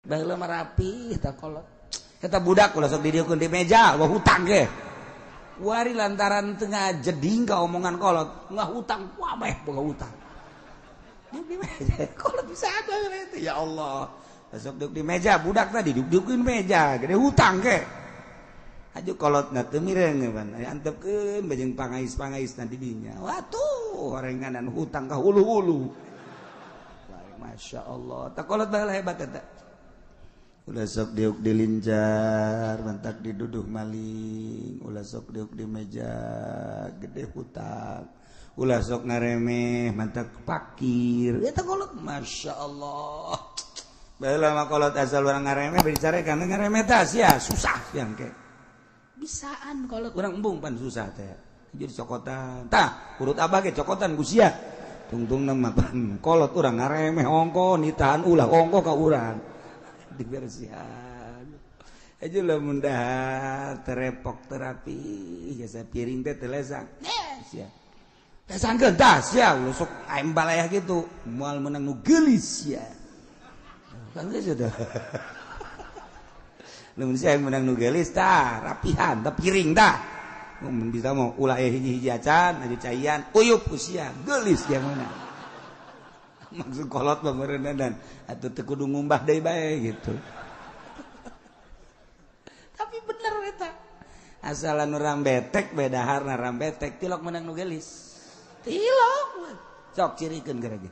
baheula mah rapi eta kolot. Eta budak ulah sok didiekeun di meja, gua hutang ge. Wari lantaran teu ngajeding ka omongan kolot, nggak hutang, wabeh boga hutang. Duduk di meja, kolot bisa banget eta. Ya Allah. Sok duduk di meja, budak tadi duduk-dudukin meja, gede hutang ge. Aju kolotna teu mireng pan, antepkeun bajeng pangais-pangaisna di dinya. Watuh, horenganan hutang ka hulu-hulu. Masya Allah, tak kolot baheula hebat eta. Ulah sok diuk dilinjar, mantak diduduh maling, ulah sok diuk di meja, gede hutang. Ulah sok ngaremeh, mantak pakir. Eta kolot, Masya Allah. Baheula mah kolot asal urang ngaremeh dicarekan ngaremeh tah sia susah yang ke. Bisaan kolot urang embung pan susah teh. Jadi cokotan. Tah, urut abah ge cokotan ku sia. Tungtung nama pan kolot urang ngaremeh ongko nitahan ulah ongko ka urang. Dibersihan. Aja lamun dahar terepok terapi jasa piring teh telesang. Sia. Lesangkeun tah sia ulah sok aing balayah gitu. Moal menang nu geulis sia. Kan sudah. Lamun sia menang nu geulis tah rapihan tah piring tah. Mun bisa mau ulah hiji-hiji acan aju caian uyup ku sia geulis dia mana. Maksud kolot mah meureunna dan atuh teu kudu ngumbah deui bae gitu. Tapi bener eta. Asalan urang betek bedaharna rambetek tilok menang nu geulis. Tilok. Sok cirikeun geureuh.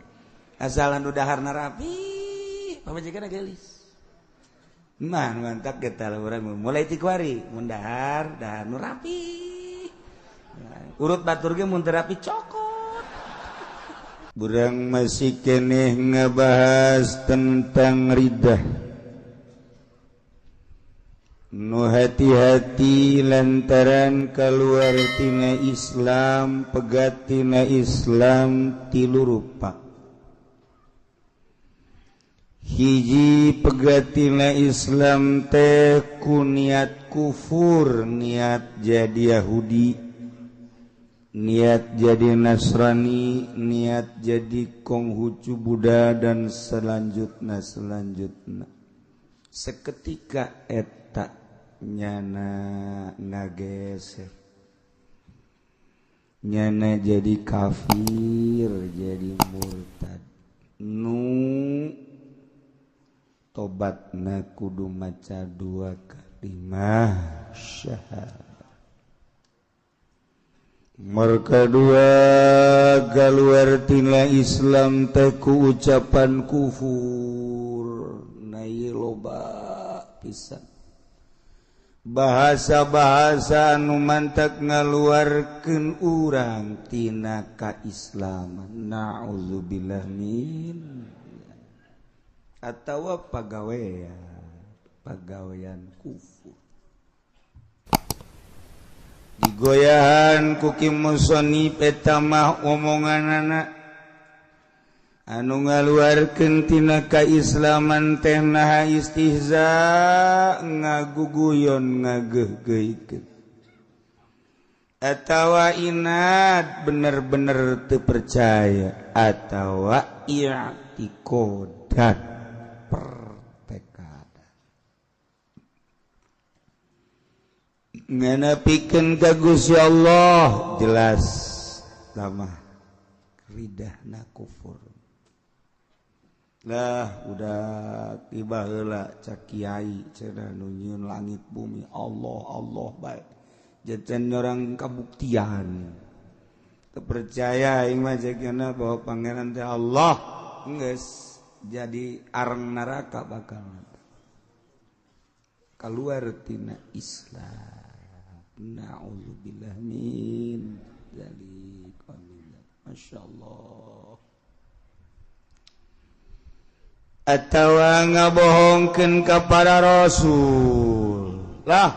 Asalan nu daharna rapi, pamajikanna geulis. Mantap kita urang mulai ti kuari mun dahar nu rapi. Urut batur ge mun teu rapi cokot. Burang masih keneh ngebahas tentang ridah. Nu hati-hati lantaran keluar tina Islam, pegat tina Islam tilu rupa. Hiji pegat tina Islam teh ku niat kufur, niat jadi Yahudi, niat jadi Nasrani, niat jadi Konghucu Buddha dan selanjutnya. Seketika eta nyana ngageser, nyana jadi kafir, jadi murtad. Nu tobatna kudu maca 2 kalimah syahadat. Marka 2 galuar tina Islam teh ku ucapan kufur. Na ieu loba pisan. Bahasa-bahasa anu mantak ngaluarkeun urang tina kaislaman. Nauzubillah min atawa pagawean kufur. Digoyahan kuki musonib eta mah omonganana anu ngaluarkeun tina kaislaman teh naha istihza, ngaguguyon, ngageugeuikeun. Atawa inad bener-bener teu percaya, atawa i'tiqadan nganapikeun ka Gusti Allah jelas lama ridahna kufur. Lah udah tiba heula cak kiai cenah nu nyieun langit bumi Allah bae. Jajan orang kabuktian. Teu percaya aing mah jagana bahwa pangeran teh Allah geus jadi areng neraka bakal keluar tina Islam. Na'udzubillah min dzalik. Masyaallah. Atawa ngabohongkeun ka para rasul. Lah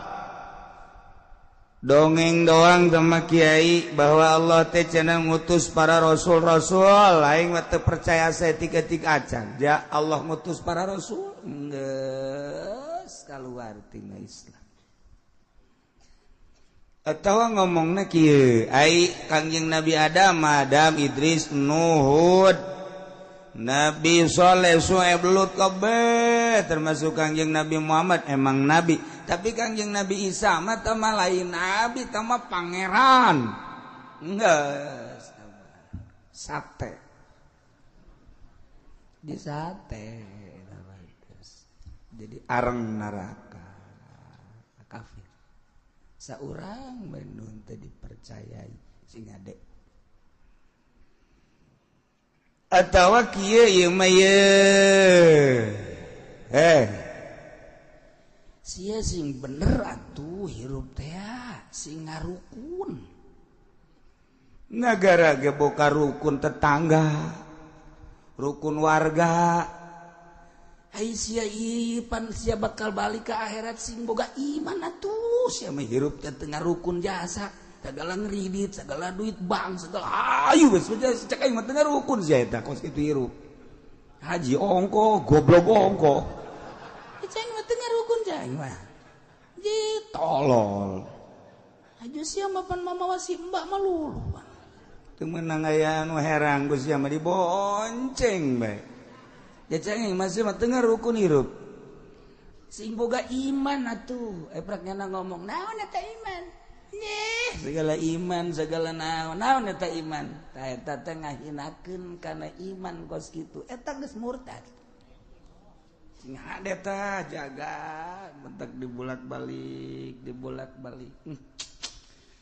dongeng doang sama kiai bahwa Allah teh cenah ngutus para rasul-rasul, aing mah teu percaya saeutik-eutik acan. Ja Allah ngutus para rasul geus kaluar tina Islam. Atawa ngomongna kieu, ai Kangjeng Nabi Adam, Idris, Nuh, Hud Nabi Soleh Syuaib Lut kabeh termasuk Kangjeng Nabi Muhammad emang nabi, tapi Kangjeng Nabi Isa mah teu lain nabi, teu mah pangeran. Enggak. Sate. Di sate. Jadi areng neraka. Kafir. Saurang Bandung teu dipercayai sing ade. Atawa kieu ieu mah sia sing bener atuh hirup teh sing ngarukun. Nagara ge boga rukun tetangga, rukun warga. Hai sia ipan sia bakal balik ke akhirat sing boga iman atuh sia mah hirup teh teu ngarukun jasa. Segala ngeridit, segala duit bank, segala ayu wes cek aing mah teu ngarukun sia eta kos kitu hirup. Haji ongko, goblok ongko. Cek mah teu ngarukun cai mah. Ji tolol. Aja sia mah pan mamawa si mbak mah luluh. Teu meunang aya anu herang ku sia mah dibonceng bae. Ya cek aing mah sia mah teu ngarukun hirup. Sing boga iman atuh. Prakna ngomong, naon eta iman? Segala iman segala naon eta iman tah eta teh ngahinakeun kana iman kos kitu eta geus murtad sing ade tah jaga mentek dibolak-balik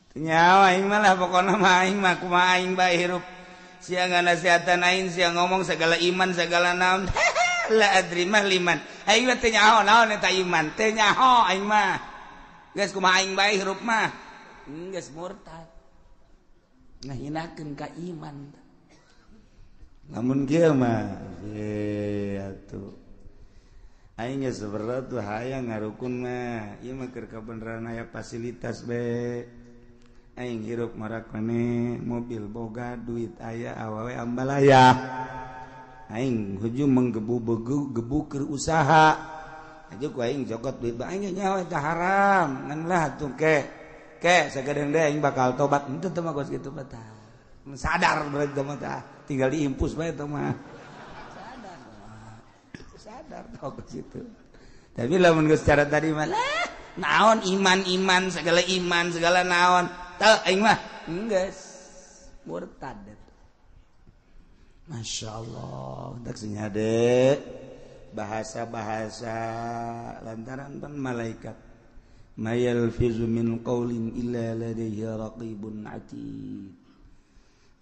teu nyawa aing mah lah pokona mah aing mah kumaha aing bae hirup sia nganasihatan aing sia ngomong segala iman segala naon la adri mah liman aing mah teu nyaho naon eta iman teu nyaho aing mah geus kumaha aing bae hirup mah geus murtad ngahinakeun ka iman lamun kieu mah atuh aing geus saberat tuh hayang ngarukun mah ieu mah keur kabeneran aya fasilitas be aing hirup marak maneh mobil boga duit aya awewe ambal aya aing hujung menggebu keur usaha aja ku aing jogot duit ba aing nyawa teh haram ngan lah tuh sagadeng deh aing bakal tobat henteu teh mah geus kitu betah. Sadar berarti teh mah tinggal diimpus bae teh mah. Sadar teh geus kitu. Tapi lamun geus cara tadi mah naon iman segala naon. Teu aing mah geus murtad eta. Masyaallah tak senyade bahasa-bahasa lantaran pan malaikat ma yalfizu min qaulin illa ladayhi raqibun atid.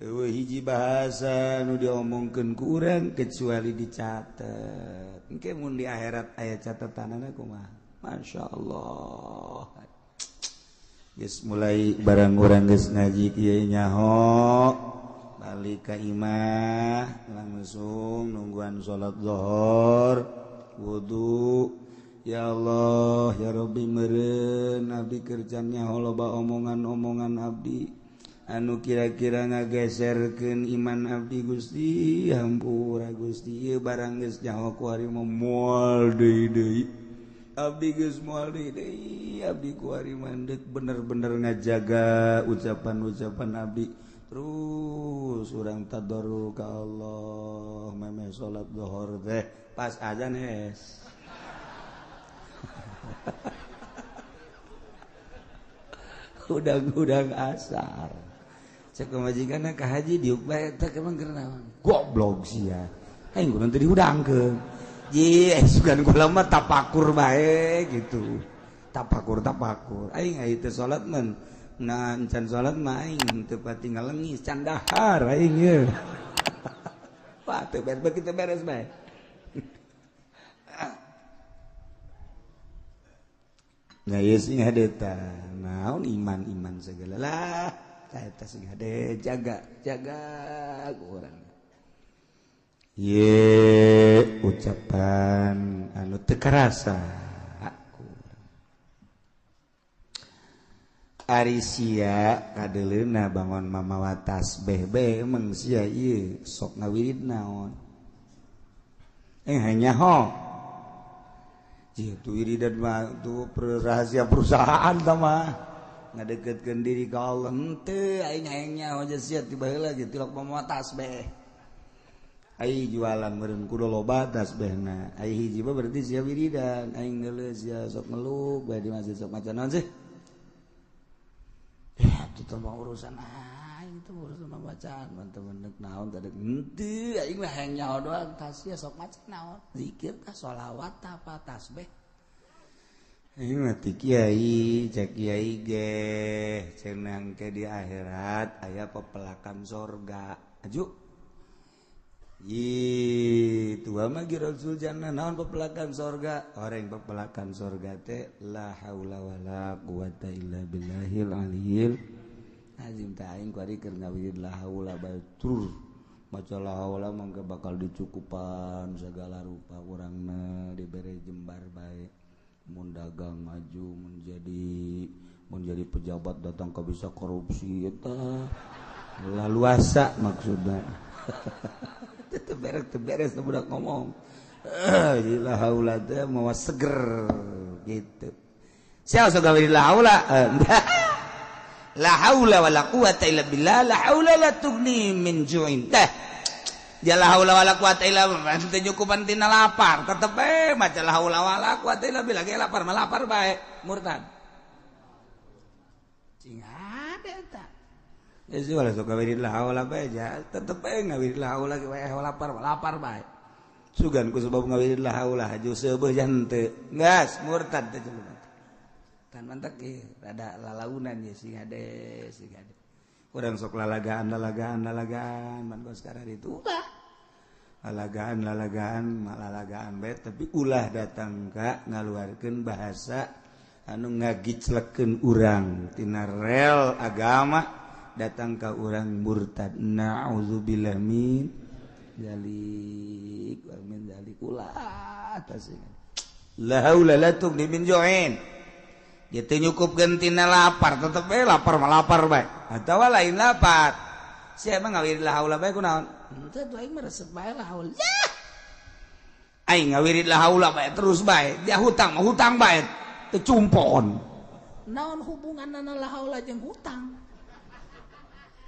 Eueuh hiji bahasa nu diomongkeun ku urang kecuali dicatet. Engke mun di akhirat aya catatanana kumaha? Masyaallah. Geus mulai barang urang geus ngaji kieu nyaho balik ka imah langsung nungguan salat zuhur wudu. Ya Allah, ya Rabbi meureun abdi kerjanya loba omongan-omongan abdi anu kira-kira ngageserkeun iman abdi Gusti, hampura Gusti ieu barang geus nyaho ku hari moal deui. Abdi geus moal deui, abdi ku hari mandek bener-bener ngajaga ucapan-ucapan abdi. Terus urang tadarruk ka Allah, meme salat zuhur teh pas azan es. Udang-udang asar cek majikanna ka haji diuk bae eta kemang keur naon goblok sia aing kudu teu dihudangkeun ji sugan kula mah tapakur bae gitu tapakur aing aya teu salat mah na encan salat mah aing teu pati ngalengis can dahar aing ye wah teu beres kita beres bae nah ieu sing hadeta naon iman segala lah eta sing hade jaga urang ye ucapan anu teu karasa ari sia kadeleuna bangun mamawa tasbih bae emang sia ieu sok ngawirid naon hanya ho itu wiridan mah itu rahasia perusahaan mah ngadeketkeun diri ka Allah henteu aing hayang nyaho aja sia tiba heula ge tilok mamawa tasbih ai jualan meureun kudu loba tasbihna ai hiji mah berarti sia wiridan aing geuleuh sia sok ngeluk bae di masjid sok maca naon sih ya itu mah urusan aing tuh urusan bacaan mah teu meundeuk naon teh henteu aing mah hayang nyaho doang tas sia sok maca naon zikir kah sholawat apa tasbih aing mah ti kiai cek kiai ge cenah ke di akhirat aya pepelakan sorga aju itu mah Rasul jannah naon pepelakan sorga orang pepelakan sorga teh la haula wala quwata illa billahil aliyil azim teh aing kuari keur ngawid la haula batur maca la haula mangga bakal dicukupan segala rupa urangna dibere jembar bae mun dagang maju menjadi pejabat datang ka bisa korupsi eta laluasa maksudna beres budak ngomong la haula teh mawa seger gitu sia sok gawe la haula la haula wala quwata illa billah la haula la tughni min ju'in teh dia la haula wala quwata illa teu nyukupan tina lapar tetep maca la haula wala quwata illa billah ge lapar mah lapar bae murtad cing ada eta jadi wala sok ngawirid la haula bae ja tetep ngawirid la haula ge wae lapar bae sugan ku sebab ngawirid la haula haju seubeuh jan teu geus murtad teh cenah kan mantak ge rada lalaunan ye sing hade urang sok lalagaan man gos sekarang itu ulah lalagaan bae tapi ulah datang ka ngaluarkeun bahasa anu ngagiclekeun urang tina rel agama datang ke orang murtad na'udzubillah min zalik wa min zalik ulah tasing la haula la tughni min ju'in gitu nyukupkeun tina lapar tetep lapar mah lapar bae atawa lain lapar sia mah ngawirid la haula bae kunaon henteu tuh aing mah resep bae la haula aing ngawirid la haula bae terus bae dia hutang mah hutang bae teu cumpon naon hubunganna la haula jeung hutang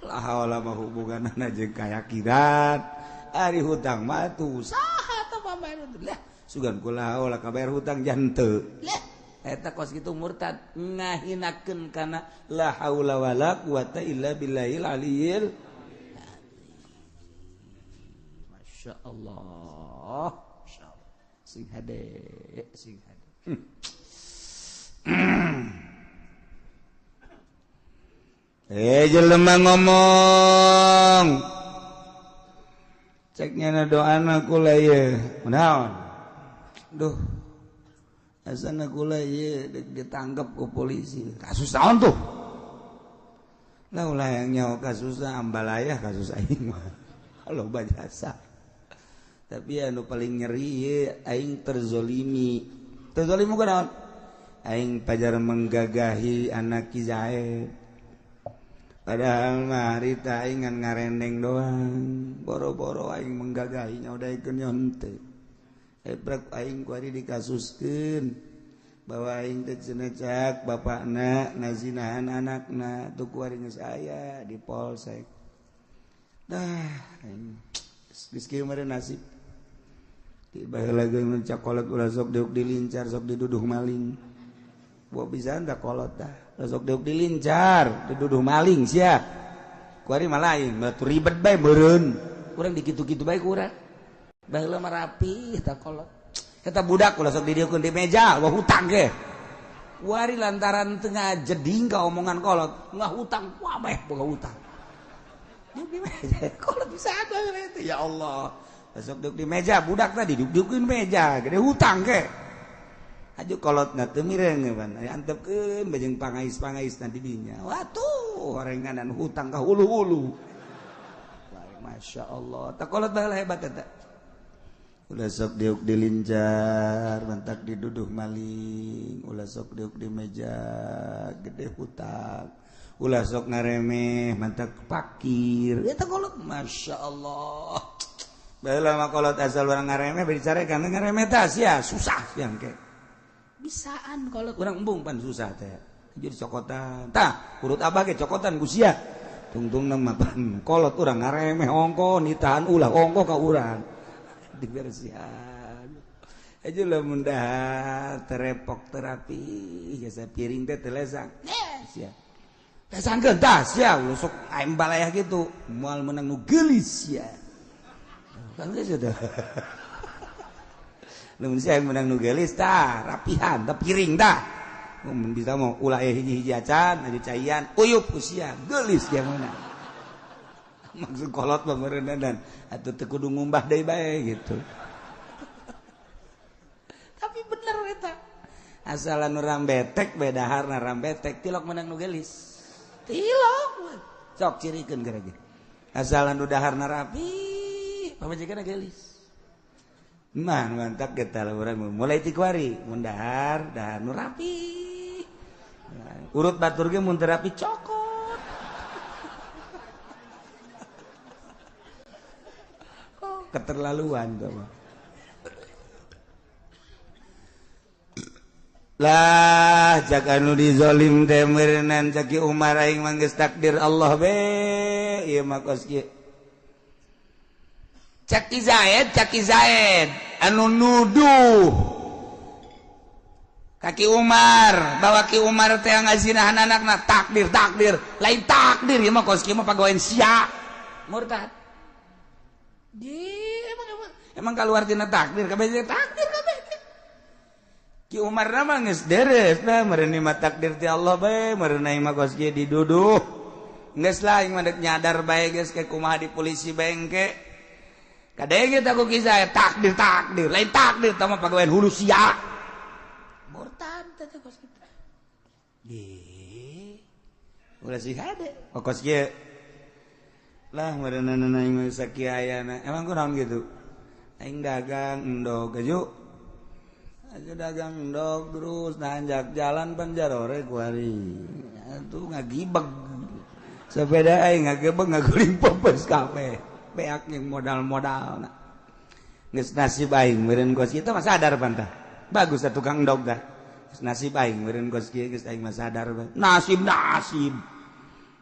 la haula mah hubunganna jeung kayakinan ari hutang mah tuh saha tah pambayan lah sugan ku la haula kabayar hutang jan teu lah eta kos kitu murtad ngahinakeun kana la haula wala quwata illa billahil aliyil masyaallah sing hade jelema ngomong ceknya na doana kula ye naon duh asana kula ye ditangkap ku polisi kasus naon tuh lah ulah yang nyawa kasus ambalayah kasus aing mah kalau bajasa tapi anu paling nyeri ye aing terzolimi ku naon aing pajar menggagahi anak Ki Zaid padahal mah harita aing ngan ngarendeng doang boro-boro aing menggagahinya udah ikeun nyonte ebrak aing kuari dikasuskeun bahwa aing teh cenah cak bapakna ngazinahan anakna tuh kuari geus aya di polsek dah aing geus kieu mah nasib tiba heula geus cakolot ulah sok deuk dilincar sok diduduh maling buat bisa ndak kolot dah sok deuk dilincar diduduh maling sia kuari mah lain batu ribet bae meureun urang dikitu-kitu bae ku urang baheula mah rapi tah kolot eta budak ulah sok didieukeun di meja wah hutang ge kuari lantaran teu ngajeding ka omongan kolot ngah hutang wah bae boga hutang di meja kolot bisa ada eta ya Allah sok deuk di meja budak tadi duduk-dudukeun meja gede hutang ge aju kolotna teu mireng ban antepkeun bajeng pangais-pangais nanti dinya watuh orenganan hutang ka hulu-hulu masyaallah tak kolot baheula hebat eta ulah sok diuk dilincar mantak diduduh maling ulah sok diuk di meja gede hutang ulah sok ngaremeh mantak pakir eta kolot masyaallah baheula mah kolot asal urang ngaremeh bicarekan ngaremeh tah sia susah yang ke bisaan kalau kurang embung pan susah teh jadi cokotan tah urut abah ge cokotan ku sia tungtung nama kolot urang ngaremeh ongko nitahan ulah ongko ka urang dibersihan aja lah mundah terepok terapi jasa piring teh telesang sia tesangkeun tah sia sok aing balayah gitu moal menang nu geulis ya kan geus sudah lamun sia menang nu geulis tah rapihan tah piring tah mun bisa mau ulah hiji-hiji acan aju caian uyup usia geulis dia meunang maksud kolot mah meureunna dan atuh teu kudu ngumbah deui bae gitu tapi bener eta asal anu rambetek bedaharna rambetek tilok meunang nu geulis tilok sok cirikeun geureuh asal anu daharna rapi pamajikanna geulis mantap kita lah urang mulai ti kuari mun dahar nu rapi urut batur ge mun terapi cokot keterlaluan tuh mah lah jak anu dizolim teh meureunnan caki Umar aing mah geus takdir Allah be ieu mah kos kieu caki Zaid anu nuduh kaki Umar bahwa Ki Umar teh ngazinahan anakna takdir lain takdir ieu mah kos kieu mah pagawean sia murtad emang kaluar tina takdir kabeh takdir kabeh Ki Umar mah geus deres nah meureun mah takdir ti Allah bae meureun mah kos kieu diduduh geus lah aing mah dek nyadar bae geus ke kumaha di polisi bengke kadege teh ku kisah takdir lain takdir tah mah pagawean hulu sia murtad teh kos kita ulah sih hade kos kieu lah meureunna aing mah sakieu ayana emang kunaon gitu aing dagang endog aju dagang endog terus nanjak jalan panjarore kuari atuh ngagibeg sepeda aing ngagebeg ngaguling popes kabeh beak yang modal-modal geus nasib aing meureun kos kieu mah sadar pantah bagus atuh tukang endog dah nasib aing meureun kos kieu geus aing mah sadar nasib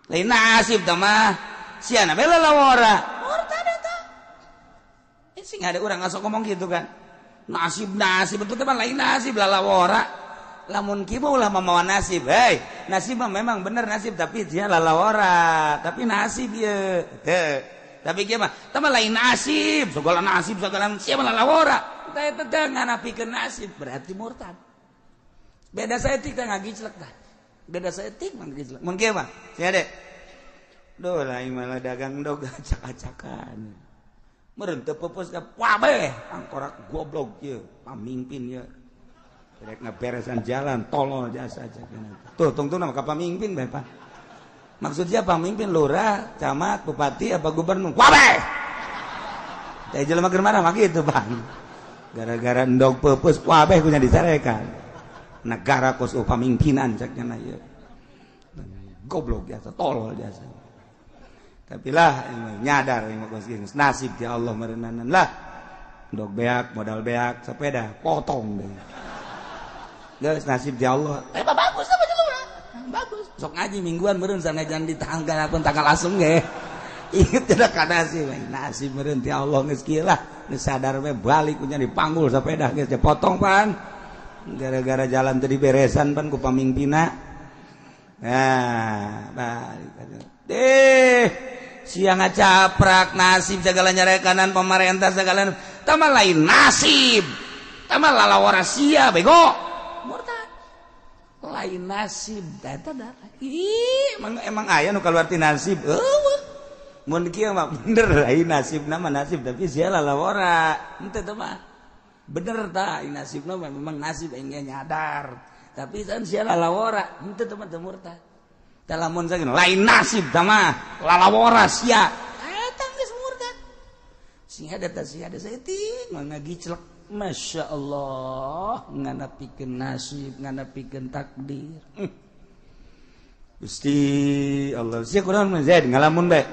lain nasib tah mah siana bae lalawara murtad eta sing ada urang ngasok ngomong gitu kan nasib betul teh mah lain nasib lalawara lamun kieu ulah mamawa nasib nasib mah memang bener nasib tapi dia lalawara tapi nasib ieu teu tapi kieu mah tah mah lain nasib segala sia mah lalawara tah eta teh nganapikeun nasib berarti murtad beda saeutik teh ngagiclek tah beda saeutik mah ngagiclek mun kieu mah sia dek duh lain malah dagang endog acak-acakan meureun teu peupeus ka wabeh angkorak goblok ieu pamimpin ieu rek ngaberesan jalan tolol jasa aja tuh tungtung nama ka pamimpin bae Pak maksudnya pamimpin lurah camat bupati apa gubernur wabeh teh jelema keur mana mah kitu Bang gara-gara endog peupeus wabeh kunya disarekan negara kos pamimpinan cakna ieu goblok jasa tolol jasa tapi lah nyadar nasib ya Allah merenangan lah endog beak modal beak sepeda potong deh guys nasib ya Allah bagus apa jelema bagus sok ngaji mingguan meureun sanajan di tanggal asem ge inget tidak ka nasib meureun ti Allah geus kieu lah geus sadar we balik nya dipanggul sepeda geus potong pan gara-gara jalan teu diberesan pan ku pamimpinna nah balik siang ngacaprak nasib segala nyarekanan pemerintah segala tama lain nasib tama lalawara sia bego murtad lain nasib eta dah emang aya nu kaluar ti nasib mun kieu mah bener lain nasibna mah nasib tapi sia lalawara henteu teh mah bener tah nasibna memang nasib aing nyadar tapi kan sia lalawara henteu teh mah teu murtad lamun saking lain nasib tama lalawara sia eta geus murtad sing ada teh sia ada saeutik mah ngagiclek masyaallah nganapikeun nasib nganapikeun takdir Gusti Allah sia kunaon mah Zaid ngalamun bae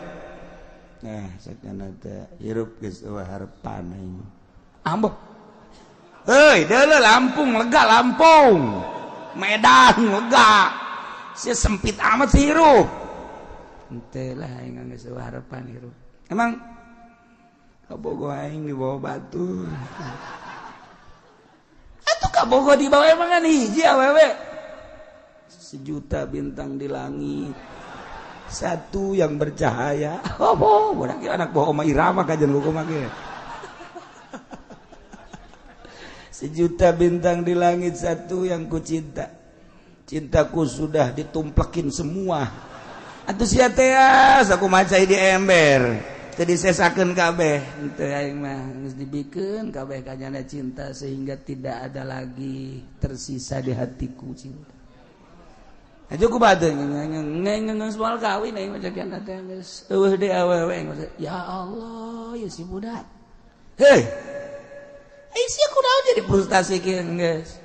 nah sakana teh hirup geus eueuh harepan aing ambo heuy deuleu Lampung lega Lampung Medan lega sia sempit amat sih hirup Ente lah aing geus harapan hirup. Emang kabogo aing di bawah batu. Atuh kabogo di bawah emang kan hiji awewe. 1 juta bintang di langit. Satu yang bercahaya. Oh, budak anak bohong mah irama kajen kumaha ge. 1 juta bintang di langit, satu yang ku cinta. Cintaku sudah ditumplekin semua. Atuh sia teh aku macai di ember. Teu disesakeun kabeh. Teu aing mah geus dibikeun kabeh kanyana cinta sehingga tidak ada lagi tersisa di hatiku cinta. Aja ku bade ngeus moal kawin aing macam kian teh geus eueuh deui awewe. Ya Allah, ya si budak. Hei. Ai sia kunaon jadi frustasi kieu geus.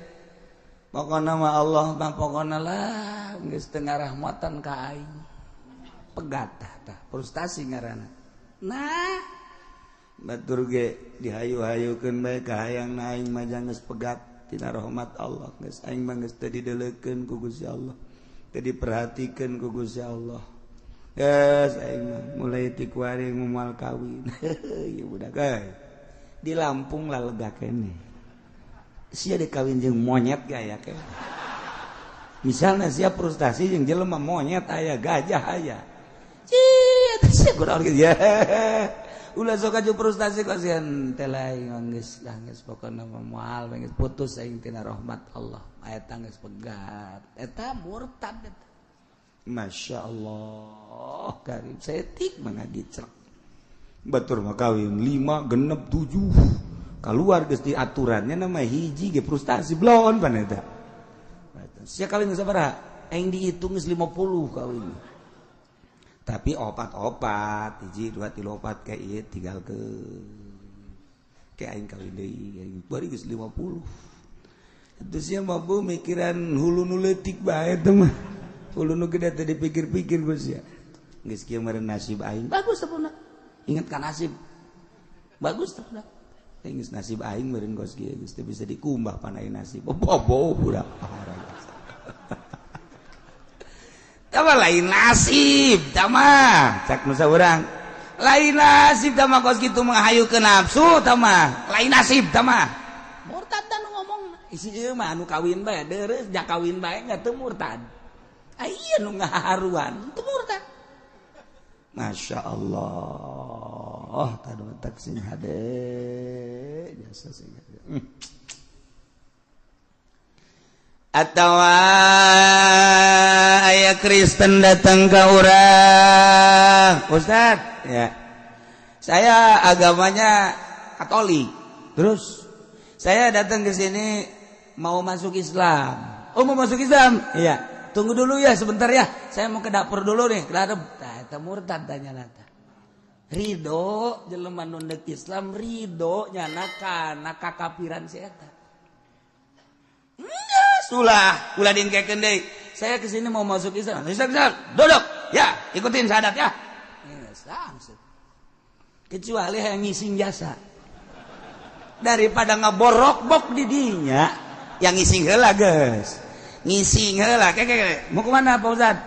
Pokona mah Allah mah pokona lah geus teu ngarahmatan ka aing. Pegat tah frustasi ngaranna. Nah, batur ge dihayu-hayukeun bae ka hayang aing mah geus pegat tina rahmat Allah. Geus aing mah geus teu didelekeun ku Gusti Allah. Teu diperhatikeun ku Gusti Allah. Geus aing mah mulai ti kuari moal kawin. Ieu budak euy. Di Lampung lah lega kene. Sia dikawin jeung monyet gaya ke. Misalnya sia frustasi jeung jelema monyet aya gajah aya. Cih, sia kunaon kieu ya. Ulah sok aju frustasi kok sieun teh lain geus pokona moal geus putus aing tina rahmat Allah. Eta geus pegat. Eta murtad eta. Masyaallah, karim setik mangga cerek. Batur mah kawin 5, 6, 7. Keluar geus di aturannya nama hiji ge frustasi blon pan eta. Sia kawin geus sabaraha? Aing dihitung geus 50 kawin. Tapi opat-opat, hiji 2 3 4 ka ieu tinggalkeun. Ke aing kawin deui, aing bari geus 50. Itu sia mah bu mikiran hulu nu leutik bae teh mah. Hulu nu gede teh dipikir-pikir ku sia. Geus kieu meureun nasib aing. Bagus sapunna. Ingat kan nasib. Bagus teh budak. Geus nasib aing meureun kos kieu geus teu bisa dikumbah pan aing nasib. Bobo budak. Tama lain nasib, tama cak nusa urang. Lain nasib tama kos kitu menghayu ke nafsu tama. Lain nasib tama. Murtad dan ngomong. Isi ieu mah anu kawin bae deureus jak kawin bae nya teu murtad. Aya nu ngaharuan teu murtad. Masya Allah. Tadu taksin hade jasa sing hade. Atawa aya Kristen datang ke urang, Ustaz, ya. Saya agamanya Katolik. Terus saya datang ke sini mau masuk Islam. Oh, mau masuk Islam? Iya. Tunggu dulu ya sebentar ya. Saya mau ke dapur dulu nih. Ke dapur. Tah, eta murtad tanya nata. Ridho jelema nu neuk Islam ridho nyana kana kakafiran si eta. Ulah dingkekeun deui. Saya ke sini mau masuk Islam. Ustaz, duduk. Ya, ikutin syahadat ya. Kecuali yang ngising jasa. Daripada ngaborok-bok di dinya, yang ngising heula geus. Ngising heula. Mau kemana Pak Ustaz?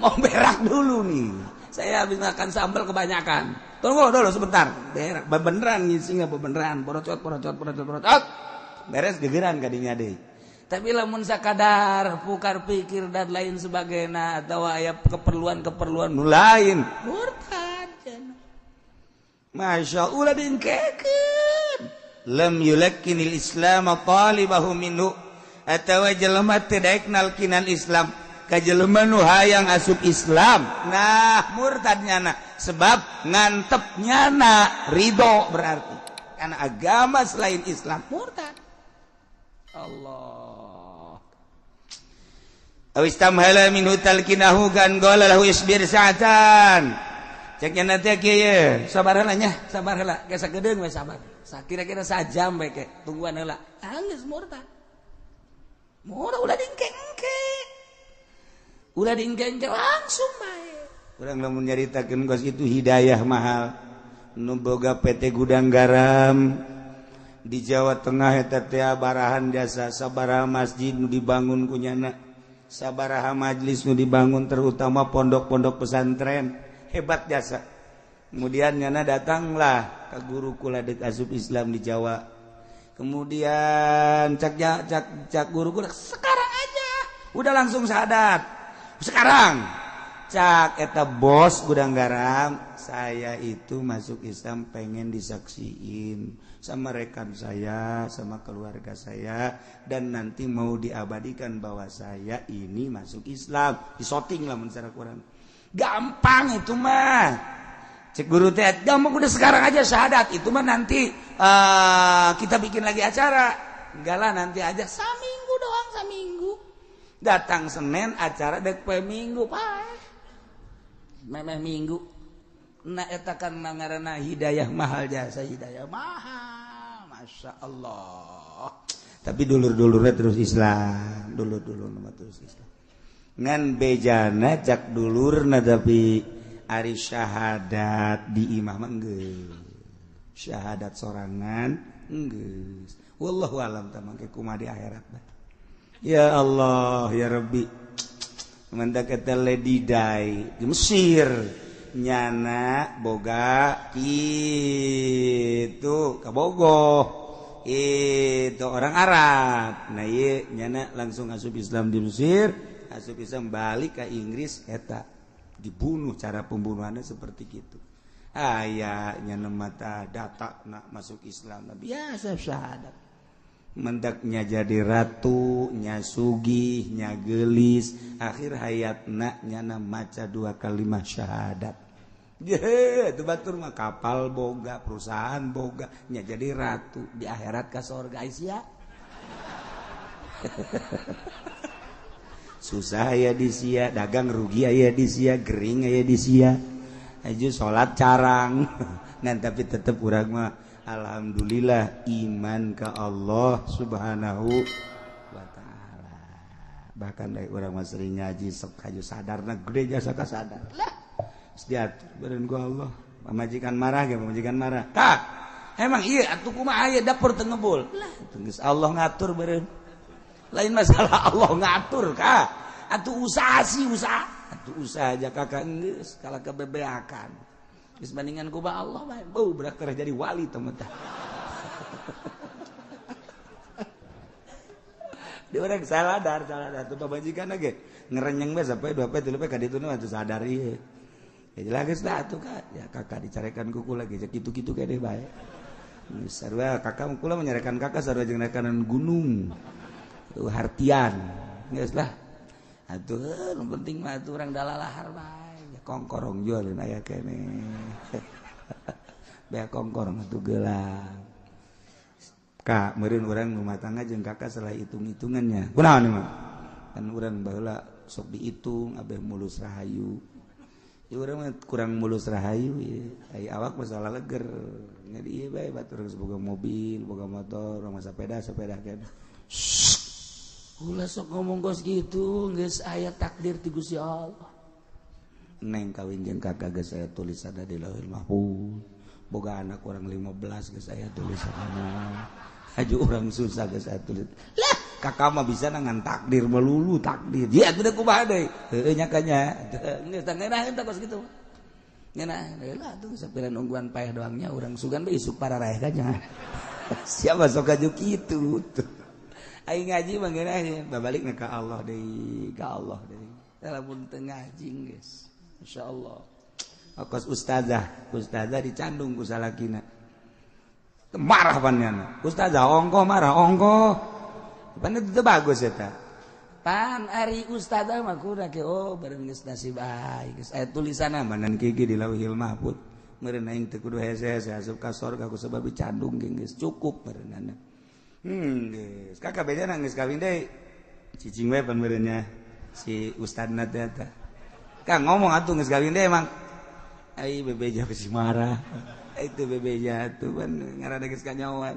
Mau berak dulu nih. Saya habis makan sambal kebanyakan. Tunggu dulu sebentar. Berak beneran ngising beneran. Porocot. Beres gegeran ka dinya deui. Tapi lamun sakadar pukar pikir dan lain sebagainya atau aya keperluan nu lain murtad. Masya Allah dingkekeun. Lam yulakkinil Islam talibahu minhu atawa jelema teu daek nalkinan Islam ka jelema nu hayang asup Islam. Nah, murtadnyana sebab ngantepnyana ridho berarti karena agama selain Islam murtad. Allah. Awistamhala minhu talkinahu kan qala lahu isbir sa'atan. Ceknya nanti kieu, sabar heula nya, sabar heula. Geus sagedeung we sabar. Sakira-kira sajam we ke, tungguan heula. Geus murtad. Murah ulah dingke-engke. Ulah dingke-engke langsung bae. Urang lamun nyaritakeun kos itu hidayah mahal. Nu boga PT Gudang Garam di Jawa Tengah eta teh barahan jasa sabaraha masjid nu dibangun ku nyana. sabaraha majlis nu dibangun terutama pondok-pondok pesantren hebat jasa. Kemudian nyana datanglah ke guru kula dek asup Islam di Jawa. Kemudian cak guru kula sekarang aja udah langsung syahadat sekarang. Cak eta bos gudang garam, saya itu masuk Islam pengen disaksiin sama rekan saya, sama keluarga saya, dan nanti mau diabadikan bahwa saya ini masuk Islam. Disoting lah mencara Quran. Gampang itu mah. Cek guru teh, gampang udah sekarang aja syahadat. Itu mah nanti kita bikin lagi acara. Enggak lah nanti aja saminggu doang, saminggu. Datang Senin acara dek poe Minggu, Pak. Memeh minggu na eta kan ngaranna hidayah mahal jasa hidayah mahal masya Allah tapi dulur-dulurnya terus Islam dulur-dulur nama terus Islam ngan bejana cak dulurna tapi ari syahadat di imam enggeus syahadat sorangan enggeus wallahu alam tamangke kumaha di akhirat ya Allah ya Rabbi mantak eta lady day di Mesir nyana boga itu kabogoh itu orang Arab nah ieu nyana langsung asup Islam di Mesir asup Islam balik ke Inggris eta dibunuh cara pembunuhannya seperti gitu aya nyana mata data nak masuk Islam biasa syahadat mendaknya jadi ratu, nya sugih, nya gelis, akhir hayatna nyana maca 2 kalimat syahadat. Itu batur mah kapal boga, perusahaan boga, nya jadi ratu di akhirat ka surga ya. Susah aya di sia, dagang rugi aya di sia, gering aya di sia. Aju salat carang. Ngan tapi tetep urang mah alhamdulillah iman ke Allah subhanahu wa ta'ala. Bahkan dari orang mah sering ngaji sok haju sadarna gede jasa ka sadar. Lah diatur beureun ku Allah. Pamajikan marah ge pamajikan marah. Kak, emang iya atuh kumaha aya dapur teu ngebul. Lah geus Allah ngatur beureun. Lain masalah Allah ngatur Kak. Atuh usaha sih usaha. Atuh usaha aja kakak geus kala kebebeakan. Geus bandingan ku Allah mah berak terus jadi wali teman tah. Dia orang sadar tuh pamajikan ge ngerenyeng bae sampai 2 pe 3 pe ka ditu mah sadar ieu. Ya jelas geus da atuh Kak. Ya kakak dicarekan ku kula ge kitu-kitu kene bae. Sarua kakak kula menyarekan kakak sarua jeung rekanan gunung. Tuh hartian. Geus lah. Atuh nu penting mah atuh urang dalalahar bae. Kongkorong jualin aya kene. Bea kongkorong atuh gelang. Kak, meureun urang rumah tangga jeung kakak salah hitung-hitungannya. Kunaon ieu mah? Kan urang baheula sok dihitung abeh mulus rahayu. Ieu urang mah kurang mulus rahayu ieu. Ai awak masalah leger. Nya di ieu bae batur geus boga mobil, boga motor, rumah sepeda kene. Ulah sok ngomong gos gitu, geus aya takdir ti Gusti Allah. Neng kawin jeung kakak geus aya tulisanna di Lauhul Mahfuz. Boga anak urang 15 geus aya tulisanna. Haju urang susah geus aya tulis. Lah, kakak mah bisa ngan takdir melulu takdir. Dia atuh kumaha deui? Heueuh nya kanya. Geus tah ngeunaheun tah kos kitu. Ngeunaheun lah atuh sapiran ungguan paeh doangnya urang sugan bae isuk para raeh kanya. Siapa sok aju kitu tuh. Aing ngaji mah ngeunaheun babalik ka Allah deui, ka Allah deui. Lamun teu ngaji geus masyaallah. Kos ustazah dicandung ku salakina. Marah panjana. Ustazah ongkoh marah ongkoh. Pan itu bagus eta. Pan ari ustazah mah kuda ke bareng geus nasib bae. Geus aya tulisanna manan kieu di Lauhul Mahfuz. Meureun aing teu kudu hese-hese asup ka surga ku sebab dicandung geus cukup meureunana. Geus. Kakak bedana geus kawin deui. Cicing we pan meureunnya si ustadna teh eta. Kang ngomong atuh geus kawin deui emang. Ai bebeja geus marah. Itu bebeja tuh kan ngaranna geus kanyawan.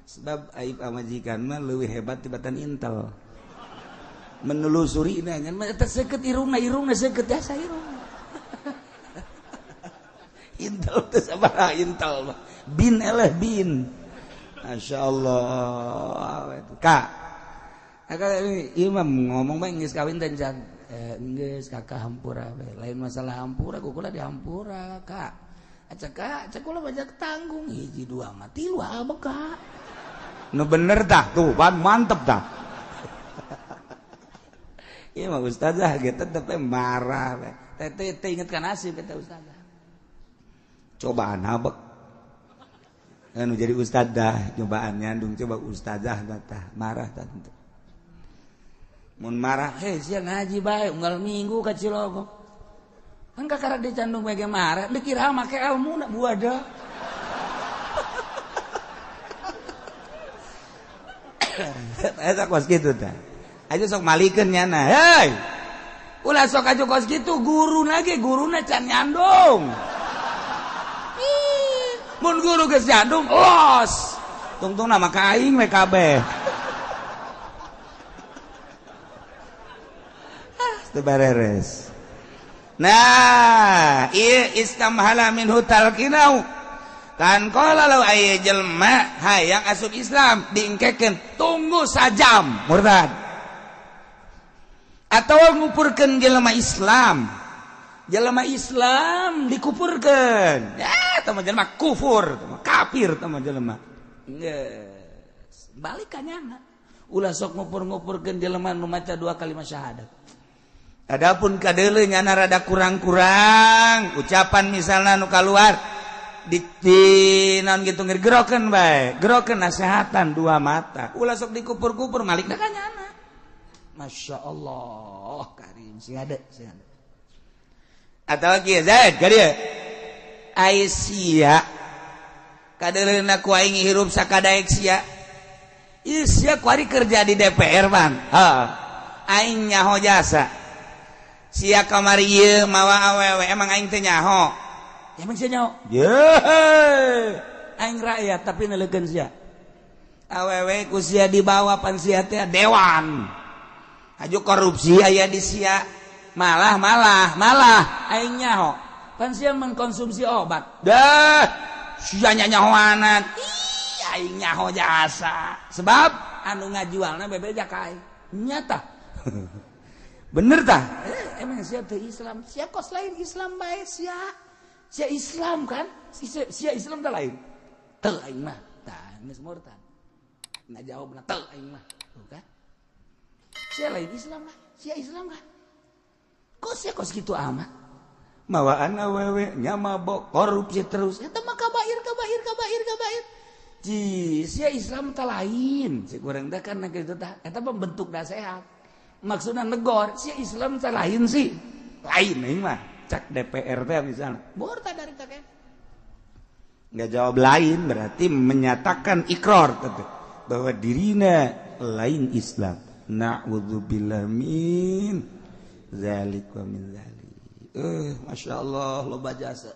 Sebab aib amajikan mah leuwih hebat tibatan intel. Menelusuri na ngan eta seukeut irungna seukeut asa irungna. Intel teh sabaraha intel mah. Bin eleh bin. Masyaallah. Kak Imam ngomong bae geus kawin teh can. Geus kakak hampura we. Lain masalah hampura kukula di hampura, Kak. Cek kula bajak tanggung hiji dua mah tilu abah, Kak. Nu bener tah tuh, mantep tah. Ieu mah ustazah ge tetep marah we. Teh inget ka nasib eta ustazah. Cobaan habek. Anu jadi ustazah, cobaan nyandung coba ustazah tah marah tah. Mun marah, sia ngaji bae unggal minggu ka Cilogok. Kan kakara dicandung bage marah, dikira make ilmu na buada. Eta kos kitu tah. Aja sok malikeun nyana. Hei. Ulah sok aju kos kitu guruna ge guruna can nyandung. Mun guru geus nyandung, los. Tungtung nama ka aing we kabeh. Beres. Nah, ieu istamhala minhu talqinau. Kan qala law aya jelma hayang asup Islam diengkekeun tunggu sajam murtad. Atawa ngupurkeun jelema Islam. Jelema Islam dikupurkeun. Ya, tah jelema kufur, kafir tah jelema. Geus, balik ka nyana. Ulah sok ngupur-ngupurkeun jelema nu maca 2 kalimat syahadat. Adapun kadeuleu nyana rada kurang-kurang ucapan misalna nu kaluar di naon kitu ngegerokeun bae, gerokeun nasehatan 2 mata. Ulah sok dikupur-kupur malik da ka nyana. Masyaallah karim sing ada. Atawa kieu Zaid ka dieu. Ai sia kadeuleuna ku aing hirup sakadaek sia. Ieu sia ku ari kerja di DPR man. Heeh. Aing nyaho jasa. Sia kamari ieu mawa awewe emang aing teh nyaho. Emang sia nyaho? Yeuh. Aing rakyat tapi neulekeun sia. Awewe ku sia dibawa pan sia teh dewan. Aju korupsi aya di sia. Malah aing nyaho. Pan sia mengkonsumsi obat. Dah, sia nyahoanan. Ih, aing nyaho jasa. Sebab anu ngajualna bebeja ka aing. Nyata. Bener tah? Emang sia teu Islam, sia kos lain Islam bae sia. Sia Islam kan? Sia Islam teh lain. Teu aing mah. Tah, geus murtad. Ngajawabna teu aing mah. Tuh kan? Sia lain Islam lah. Sia Islam kan? Kok sia kos kitu amat? Mawaan awewe nya mabok korupsi terus. Eta mah kabair. Ji, sia Islam teh lain. Cik urang teh kan kitu tah. Eta pembentuk nasihat. Maksudnya negor, si Islam teh lain sih. Lain nih mah. Cak DPR teh misalnya. Murtad dari kakek. Enggak jawab lain berarti menyatakan ikrar bahwa dirinya lain Islam. Na'udzubillah min zalik wa min zalik. Masya Allah loba jasa.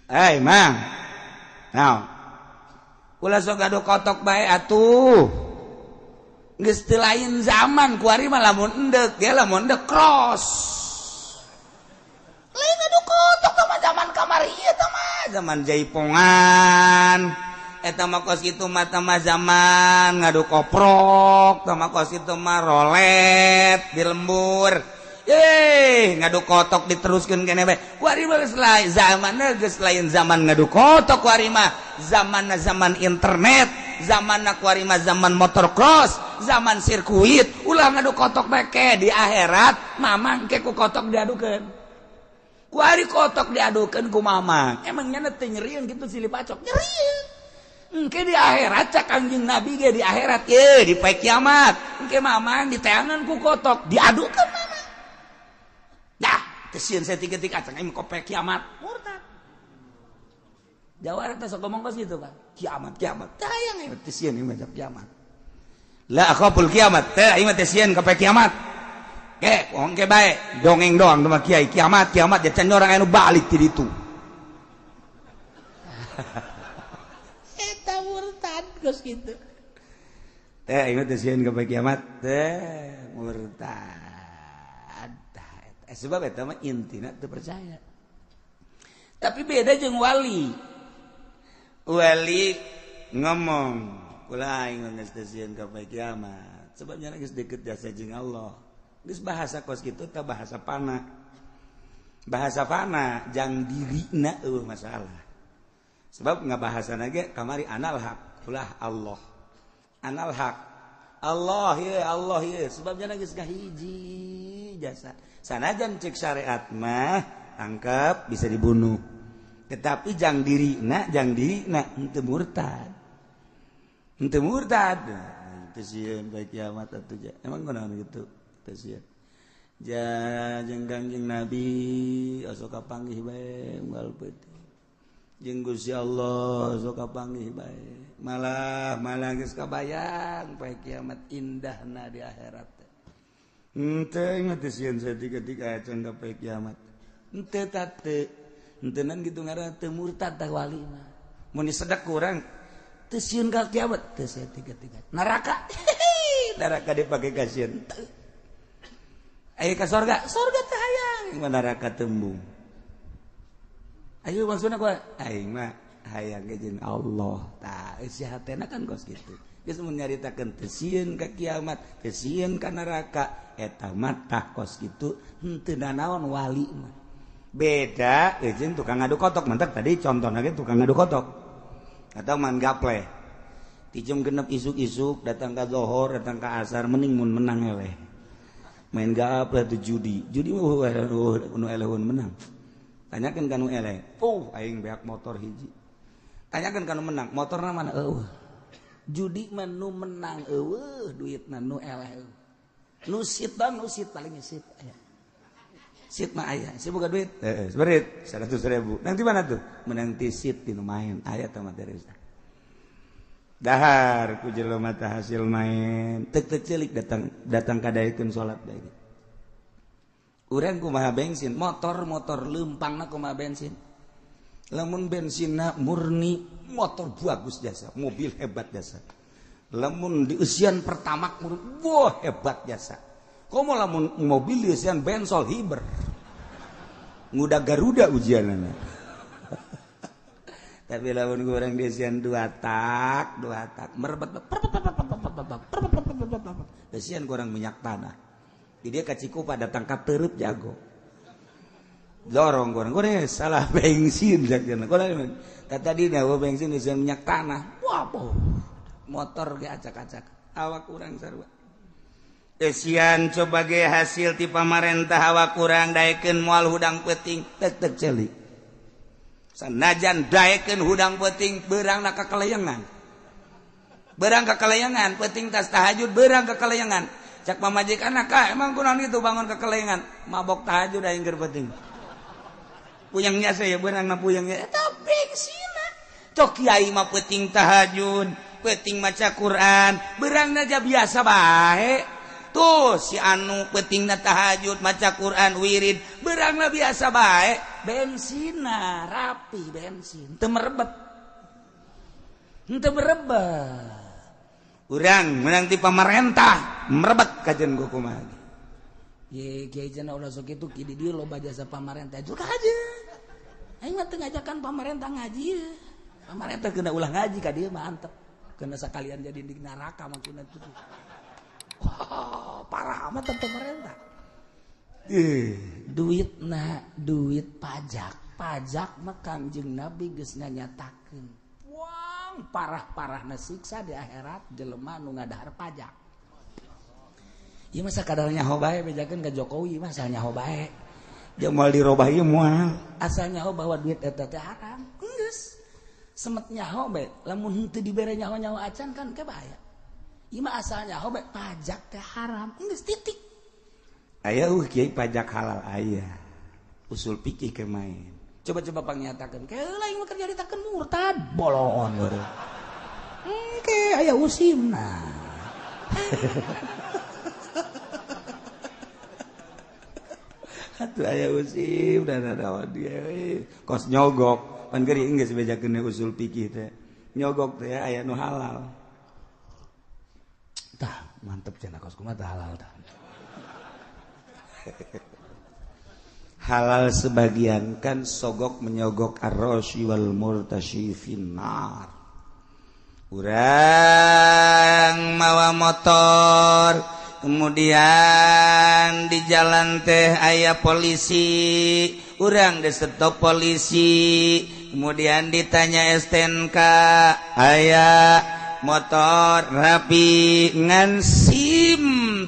Hai mang. Now. Ulah sok adu kotok bae atuh. Geus teu lain zaman ku ari mah lamun endek dia lamun endek cross. Lain adu kotok mah zaman kamari ieu tah mah zaman jaipongan. Eta mah kos kitu mah tah mah zaman ngadu koprok, tah mah kos kitu mah rolet di lembur. Ngadu kotok diteruskeun kene bae. Ku ari mah geus lain zamanna geus lain zaman ngadu kotok ku ari mah. Zamanna zaman internet, zamanna ku ari mah zaman motocross, zaman sirkuit. Ulah ngadu kotok bae ke di akhirat mamang ke ku kotok diadukeun. Ku ari kotok diadukeun ku mamang. Emangnya teh nyerieun kitu silih pacok. Nyerieun. Engke di akhirat cak Kangjeng Nabi ge di akhirat ye di poe kiamat. Engke mamang diteangan ku kotok diadukeun mamang. Dah, tesieun saya tiga-tiga cang aing kopek kiamat. Murtad. Jawa teh sok ngomong ka situ kan. Kiamat. Tayang ieu tesieun ieu mah kiamat. La akhaful kiamat. Teh ieu mah tesieun kopek kiamat. Ke, wong ke bae, dongeng doang teh mah kiai kiamat ya can orang anu balik ti ditu. Eta murtad geus kitu. Teh ieu tesieun kopek kiamat. Teh murtad. Sebab eta mah intina teu percaya. Tapi beda jeung wali. Wali ngomong ulah aing geus tasieun ka poe kiamat sebabnya geus deukeut jasa jeung Allah geus bahasa kos kitu teh bahasa fana jang dirina eueuh masalah sebab ngabahasana ge kamari anal haq ulah Allah anal haq Allah ya sebabnya geus kahiji jasa sanajan cek syariat mah tangkap bisa dibunuh tetapi jang dirina henteu murtad teu sieun bae kiamat atuh ja emang kunaon kitu teu sieun ja jeung Kangjeng Nabi sok kapanggih bae unggal peuting jeung Gusti Allah sok kapanggih bae malah geus kabayang poe kiamat indahna di akhirat henteu teu sieun saeutik-eutik acan ka poe kiamat henteu henteunan kitu ngaranna teu murtad tah wali mah mun disedak kurang teu sieun ka kiamat teu saeutik-eutik neraka dipake ka sieun aya ka sorga teh hayang neraka tembung ayo maksudna kumaha aing mah hayang jeung Allah tah isi hatena kan kos kitu geus mun nyaritakeun teu sieun ka kiamat teu sieun ka neraka eta mah tah kos kitu henteu naon wali mah beda jeung tukang ngadu kotok mantap tadi contohna ge tukang ngadu kotok atau man gaple ti jam 6 isuk-isuk datang ka zuhur datang ka asar mending mun menang eleh main gaple teh judi mah nu elehun menang tanyakeun ka nu eleh aing beak motor hiji tanyakeun ka nu menang motorna mana judi mah nu menang duitna nu eleh nu sit paling sit aya sit mah aya si boga duit seberit 100.000 nang di mana tuh menang ti sit di nu main aya teh materi dahar ku jelema teh hasil main teu ceulik datang kadaekeun salat deui urang kumaha bensin motor leumpangna kumaha bensin lamun bensinna murni motor bagus jasa mobil hebat jasa lamun di usian pertama hebat jasa komo lamun mobil di usian bensol hiber ngudag Garuda ujianana tapi lamun urang di usian 2 tak merebet usian kurang minyak tanah jadi dia kacikupa datang ka teureub jago dorong kurang salah bensin sakjana kurang tadi bensin usian minyak tanah motor ge acak-acak awak kurang sarua esian coba ge hasil ti pamarentah awak kurang daekeun moal hudang peuting tek celik sanajan daekeun hudang peuting beurangna kakalayangan peuting tas tahajud beurang kakalayangan cak pamajikanna ka emang kunaon itu bangun kakalayangan mabok tahajud aing keur peuting puyangnya saya beurangna puyangnya eta bengsina cok kiai mah peuting tahajud peuting maca Quran beurangna ja biasa bae tuh si anu peutingna tahajud maca Quran wirid beurangna biasa bae bensina rapi bensin teu merebet urang menang ti pamarentah merebet kajen ku kumaha ye kiai cenah ulah sok kitu ki di dieu loba jasa pamarentah juga aja aing mah teu ngajakan pamarentah ngaji pamarentah keuna ulah ngaji ka dieu mah antep keuna sakalian jadi di neraka maksudna tuh parah amat pemerintah duit pajak mah Kangjeng Nabi geus nganyatakeun parah-parahna siksa di akhirat jelema nu ngadahar pajak ieu mah sakadar nyaho bae bejakeun ka Jokowi mah asal nyaho bae jeung moal dirobah ieu moal asal nyaho bahwa duit eta teh haram geus semet nyaho bae lamun henteu dibere nyaho-nyaho acan kan kabaya ieu mah asal nyaho bae pajak teh haram geus titik aya kiai pajak halal aya usul fikih ke main coba pangnyatakeun ke lain mah kerja ditakeun murtad bolon weureuh ke aya usimna atuh aya usim dan ada dia kos nyogok pan geuring geus bejakeun usul fikih teh nyogok teh aya nu halal tah mantep cenah kos kumaha tah halal tah halal sebagian kan sogok menyogok ar-rasyi wal murtasyi finnar urang mawa motor kemudian di jalan teh aya polisi urang disetop polisi kemudian ditanya STNK aya motor rapi ngan SIM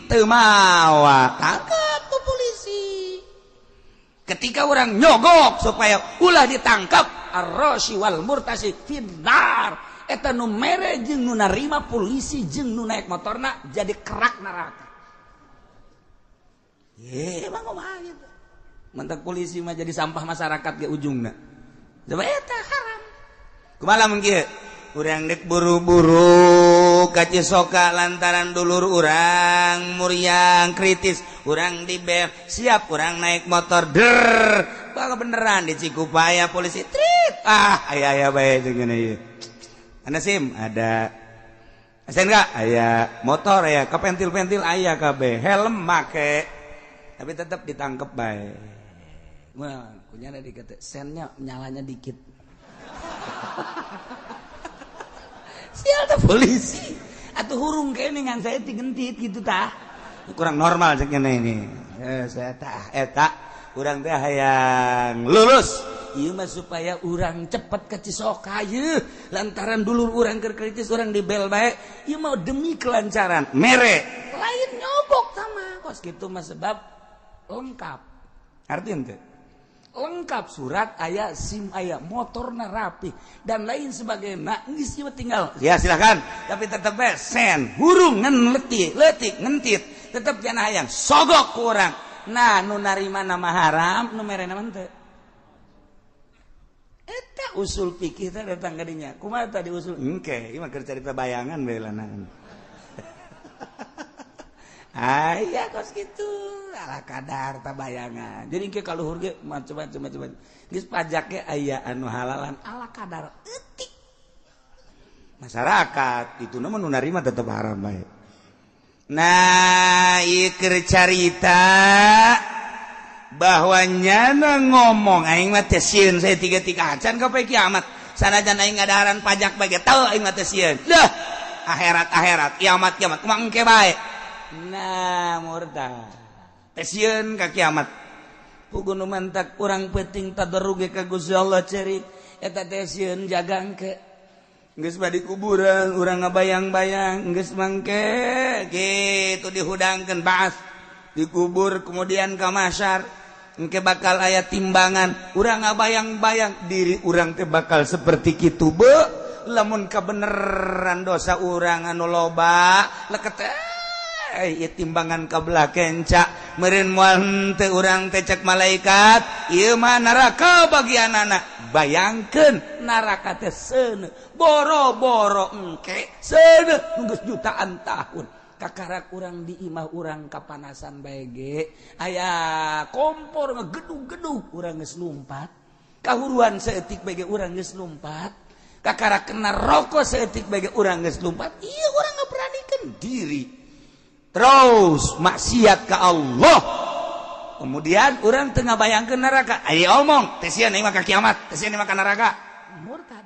teu mawa tangkap ku polisi ketika orang nyogok supaya ulah ditangkap ar-rashi wal murtasi finnar eta nu mere jeung nu narima polisi jeung nu naik motorna jadi kerak neraka. Ye, emang kumaha gitu. Mentak polisi mah jadi sampah masyarakat ge ujungna. Coba eta haram. Kumaha mun kieu? Urang dek buru-buru ka Cisoka lantaran dulur urang muriang kritis, urang di bel, siap urang naik motor der. Baga beneran di Cikupaya polisi trit. Aya bae jeung ieu. Ada SIM, ada STNK, aya motor, aya kepentil-pentil, aya KB, helm make, tapi tetap ditangkep bae. Wah, kunyana dikata sennya nyalanya dikit. Sial teh polisi, atuh hurung kene ngan saya tigentit gitu tah. Kurang normal cek ini. Saya tah eta urang teh hayang lulus. Ieu mah supaya urang cepet ke Cisoka ieu lantaran dulur urang keur kritis urang dibel bae ieu mah demi kelancaran mere lain nyobok sama kos kitu mah sebab lengkap artinya teh lengkap surat aya SIM aya motorna rapi dan lain sebagainya geus ieu tinggal ya silakan tapi tetep bae sen hurung ngan leutik ngentit tetep jangan hayang sogok ku urang nah nu narima nama haram nu mere nama teu eta usul fikih teh datang ka dinya. Kumaha tadi usul? Engke, ieu mah keur carita bayangan bae lanang. Aya kos kitu, ala kadar ta bayangan. Jadi engke kaluhur ge macam-macam. Geus pajak ge aya anu halalan ala kadar eutik. Masyarakat itu nu narima tetep haram bae. Nah, ieu keur carita bahwa nyana ngomong aing mah teh sieun saya 3 acan ka poe kiamat sanajan aing ngadaharan pajak bae teu aing mah teh sieun dah akhirat kiamat kumaha engke bae nah murtad teh sieun ka kiamat puguh nu mantak urang peuting tadarruge ka Gusti Allah ceri eta teh sieun jaga engke geus badi kuburan urang ngabayang-bayang geus mangke kitu dihudangkeun baas dikubur kemudian ka mahsyar engke bakal aya timbangan urang ngabayang-bayang diri urang teh bakal seperti kitu be lamun kabeneran dosa urang anu loba leket ieu timbangan kabelah kenca meureun moal teu urang teh cek malaikat ieu mah neraka bagianana bayangkeun neraka teh seuneu boro-boro engke seuneu geus jutaan tahun kakarak urang di imah urang kapanasan bae ge aya kompor ngegedug-gedug urang geus lumpat kahuruan saeutik bae ge urang geus lumpat kakarak kena rokok saeutik bae ge urang geus lumpat ieu urang ngaberanikeun diri terus maksiat ka Allah kemudian urang teu ngabayangkeun neraka aya omong teh sieun ieu mah ka kiamat teh sieun ieu mah ka neraka murtad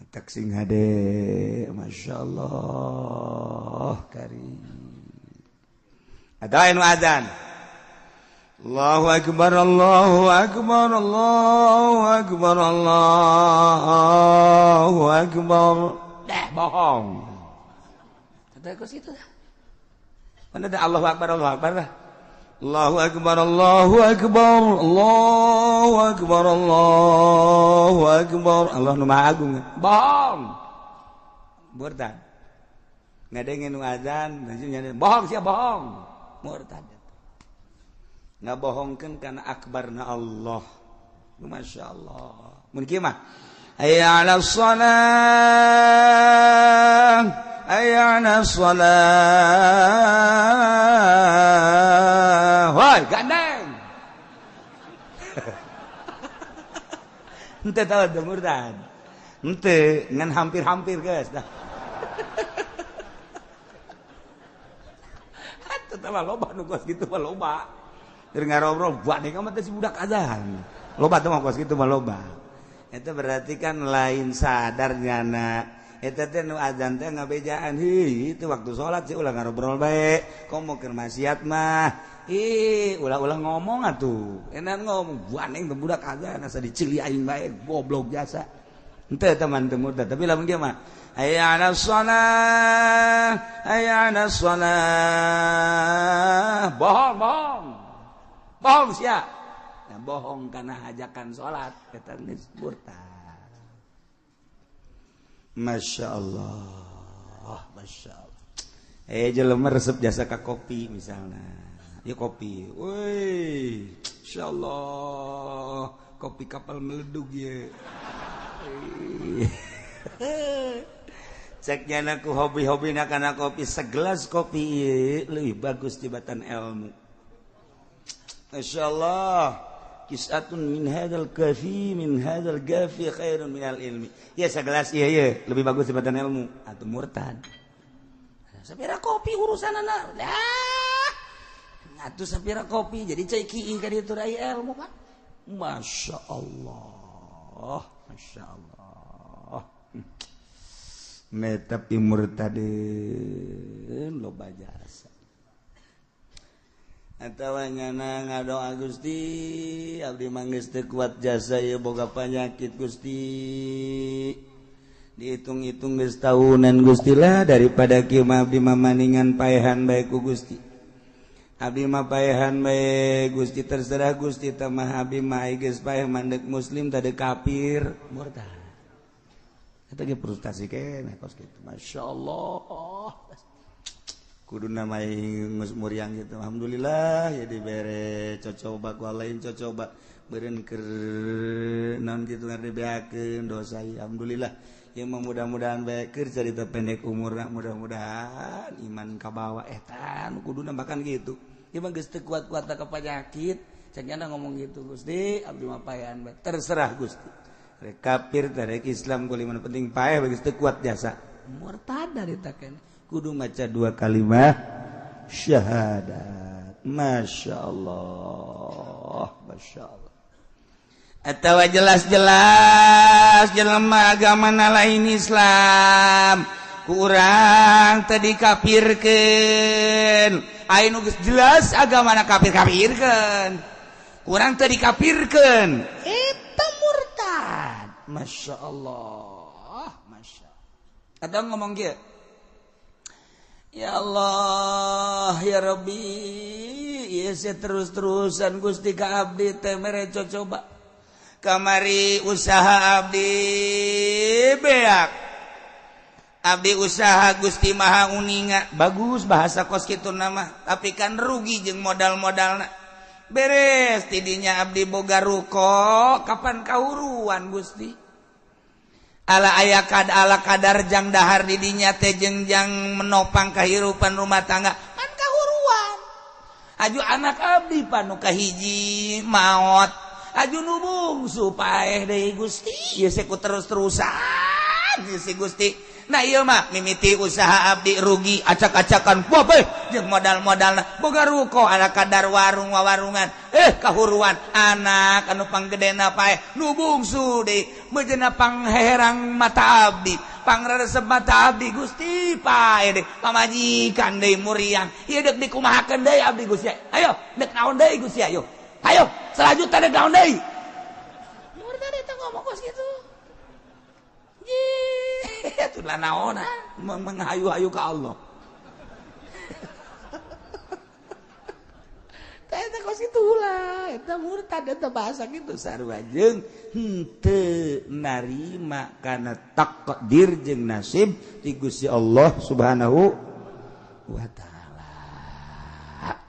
tak sing hade masyaallah karim ada anu adzan Allahu akbar Allahu akbar Allahu akbar Allahu akbar bohong kata kos itu dah mana ada Allahu akbar dah Allahu akbar Allahu akbar Allahu akbar Allahu akbar Allah nu maha agung bohong murtad ngadenge nu azan bohong sia bohong murtad ngabohongkeun kana akbarna Allah masyaallah mun kieu mah hayya 'alas shalah hayya 'alas shalah woi gandeng ente tahu teu murtad ente ngan hampir-hampir geus dah atuh teh loba nu kos kitu mah loba keur ngarobrol buat nih kamu teh si budak azan loba teh mah kos kitu mah loba itu berarti kan lain sadarnya nak itu teh nu adzan teh ngabejaan itu waktu sholat sih ulah ngarobrol bae komo keur maksiat mah ulah ngomong atuh enak ngomong buaneng teu budak adzan asa dicili aing bae goblok jasa henteu teman teu murtad tapi lamun dia mah hayya 'alas shalah hayya 'alas shalah bohong sia nah bohong karena ajakan salat eta geus murtad. Masya Allah. Jelema resep jasa ka kopi misalnya. Ya kopi. Woi, Masya Allah. Kopi kapal meledug ya. Ceknya aku hobi-hobi karena kopi segelas kopi lebih bagus tibatan ilmu. Masya Allah. Kisatun min hadzal kafi min hadzal gafi khairun minal ilmi. Ya segelas iya lebih bagus dibanding ilmu atau murtad. Sapira kopi urusanana. Nah. Atuh sapira kopi jadi cai kieu ka ditu aya ilmu kan. Masya Allah. Masya Allah. Tapi murtadin loba jasa. Atawa nyana ngadoa Gusti abdi manggeus teu kuat jasa ieu boga panyakit Gusti dihitung-hitung geus tahunan Gusti lah daripada kieu mah abdi mamaningan paehan bae ku Gusti abdi mah paehan bae Gusti terserah Gusti tah mah abdi mah geus paeh mandek muslim tadi kafir murtad eta ge frustasi keneh kos kitu masyaallah kudu namai muriang gitu. Alhamdulillah ya dibere cocoba ku lain cocoba beureun keur naon kitu ngarebeakeun dosa. Alhamdulillah ya mudah-mudahan bae keur carita pendek umurna mudah-mudahan iman kabawa eta nu kudu nambakan gitu. Ieu mah geus teu kuat-kuat ka penyakit cenah ngomong gitu Gusti abdi mah paehan bae terserah Gusti. Rek kafir rek Islam kuliman penting paeh geus teu kuat jasa. Murtad dari taken. Kudu maca 2 kalimat syahadat. Masya Allah. Masya Allah. Atawa jelas-jelas jelema agama lain Islam kurang tadi kafirkeun aya nu geus jelas agamana kafir-kafirkeun kurang tadi kafirkeun eta murtad. Masya Allah. Masya Allah. Ada ngomong kieu ya Allah ya Rabbi ya terus-terusan Gusti ka abdi teh mere coba kamari usaha abdi beak abdi usaha Gusti Maha Uninga bagus bahasa kos kitu nama tapi kan rugi jeung modal-modalna beres tidinya abdi boga ruko kapan kauruan Gusti ala aya ala kadar jang dahar didinya teh jengjang menopang kahirupan rumah tangga kan kahuruan aju anak abdi panu kahiji maot aju nu bungsu paeh deui Gusti ieu seku terus-terusan ieu si Gusti nah ieu mah mimiti usaha abdi rugi acak-acakan poe jeung modal-modalna boga ruko ala kadar warung-warungan kahuruan anak anu panggedena paeh nu bungsu deui beujena pangherang mata abdi pangresep mata abdi Gusti paeh deui pamajikan deui muriang ieu deuk dikumahakeun deui abdi Gusti ayo deuk naon deui Gusti ayo selanjutnya deuk naon deui murtad eta ngomong kos kitu itu lah naon menghayu-hayu ke Allah eta kos kitu ulah eta murtad eta bahasa kitu sarua jeung henteu narima kana takdir jeung nasib ti Gusti Allah Subhanahu wa taala.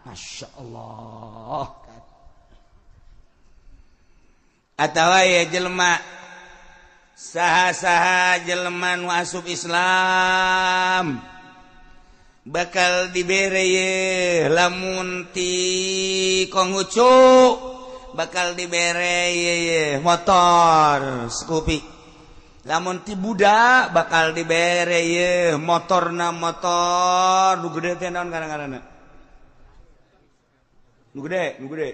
Masyaallah. Atawa ya jelema saha-saha jelema nu asup Islam bakal dibere ye lamun ti Konghucu bakal dibere ye motor Scoopy lamun ti budak bakal dibere ye motorna motor nu gede teh naon ngaranna nu gede